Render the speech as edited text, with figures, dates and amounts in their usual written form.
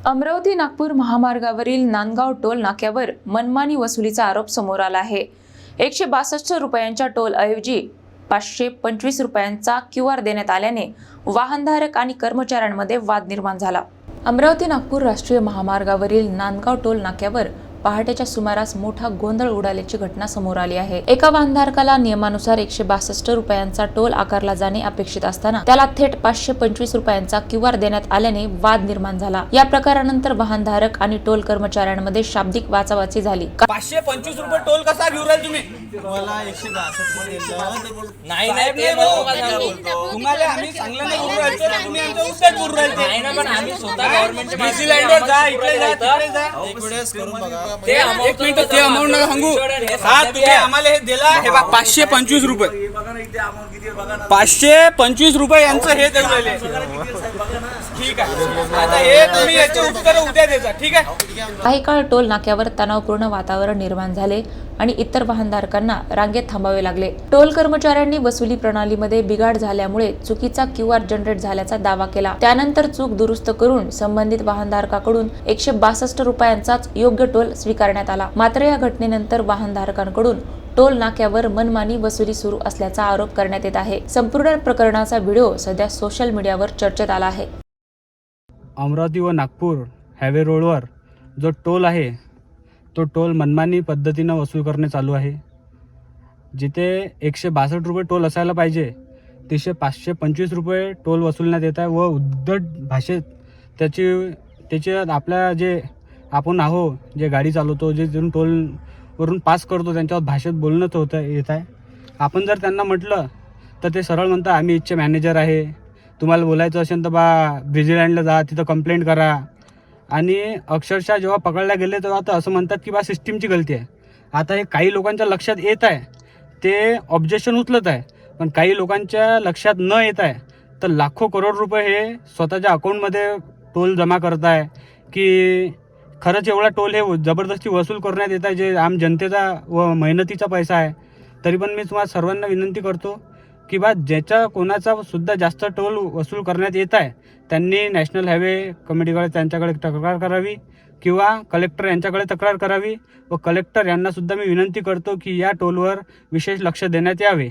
अमरावती नागपूर महामार्गावरील नांदगाव टोल नाक्यावर मनमानी वसुलीचा आरोप समोर आला आहे। 162 रुपयांच्या टोल ऐवजी 525 रुपयांचा QR देण्यात आल्याने वाहनधारक आणि कर्मचाऱ्यांमध्ये वाद निर्माण झाला। अमरावती नागपूर राष्ट्रीय महामार्गावरील नांदगाव टोल नाक्यावर पहाटेच्या सुमारास मोठा गोंधळ उडाल्याची घटना समोर आली आहे। एका वाहनधारकाला नियमानुसार 162 रुपयांचा टोल आकारला जाणे अपेक्षित असताना त्याला थेट 525 रुपयांचा QR देण्यात आल्याने वाद निर्माण झाला। या प्रकारानंतर वाहनधारक आणि टोल कर्मचाऱ्यांमध्ये शाब्दिक वाचावाची झाली। 525 रुपये टोल कसा घेऊन राहिले तुम्ही? तुम्हाला 162 नाही ते तुम्हाला आम्ही चांगलं नाही बोलू राहिलो ना, तुम्ही आमच्या उलट बोलू राहिले। नाही ना, पण आम्ही स्वतः गव्हर्नमेंटच्या न्यूझीलंडवर जा, इकडे जा, तिकडे जा। एक वेळेस करून बघा। ते एक मिनिट ते अमाउंट नका सांगू। हा तुम्ही आम्हाला हे दिला, हे बघा 525 रुपये 525 रुपये यांचं हे देऊ राहिले। ठीक आहे, आता हे तुम्ही याचे उत्तर उद्या द्यायचा। ठीक आहे। काही काळ टोल नाक्यावर तणावपूर्ण वातावरण निर्माण झाले आणि इतर वाहनधारकांना रांगेत थांबावे लागले। टोल कर्मचाऱ्यांनी वसुली प्रणालीमध्ये बिघाड झाल्यामुळे चुकीचा QR जनरेट झाल्याचा दावा केला। त्यानंतर चूक दुरुस्त करून संबंधित वाहनधारकाकडून 162 रुपयांचाच योग्य टोल स्वीकारण्यात आला। मात्र या घटनेनंतर वाहनधारकांकडून टोल नाक्यावर मनमानी वसुली सुरू असल्याचा आरोप करण्यात येत आहे। संपूर्ण प्रकरणाचा व्हिडिओ सध्या सोशल मीडियावर चर्चेत आला आहे। अमरावती व नागपूर हायवे रोडवर जो टोल आहे तो टोल मनमानी पद्धतीनं वसूल करणे चालू आहे। जिथे 162 रुपये टोल असायला पाहिजे तिथे 525 रुपये टोल वसूलण्यात येत आहे व उद्धट भाषेत त्याचे आपल्या जे आपण आहो जे गाडी चालवतो जे टोलवरून पास करतो त्यांच्यावर भाषेत बोलणंच येत आहे। आपण जर त्यांना म्हटलं तर ते सरळ म्हणतात आम्ही इथचे मॅनेजर आहे, तुम्हाला बोलायचं असेल तर न्यूझीलंडला जा, तिथं कंप्लेंट करा। आणि अक्षरशः जेव्हा पकडल्या गेले तेव्हा तर असं म्हणतात की सिस्टीमची गलती आहे। आता हे काही लोकांच्या लक्षात येत आहे, ते ऑब्जेक्शन उचलत आहे, पण काही लोकांच्या लक्षात न येत आहे तर लाखो करोड रुपये हे स्वतःच्या अकाउंटमध्ये टोल जमा करत आहे की खरंच एवढा टोल हे जबरदस्ती वसूल करण्यात येत आहे जे आम जनतेचा व मेहनतीचा पैसा आहे। तरी पण मी तुम्हाला सर्वांना विनंती करतो की ज्याचा कोणाचा सुद्धा जास्त टोल वसूल करण्यात येत आहे त्यांनी नॅशनल हायवे कमिटीकडे त्यांच्याकडे तक्रार करावी किंवा कलेक्टर यांच्याकडे तक्रार करावी व कलेक्टर यांना सुद्धा मी विनंती करतो की या टोलवर विशेष लक्ष देण्यात यावे।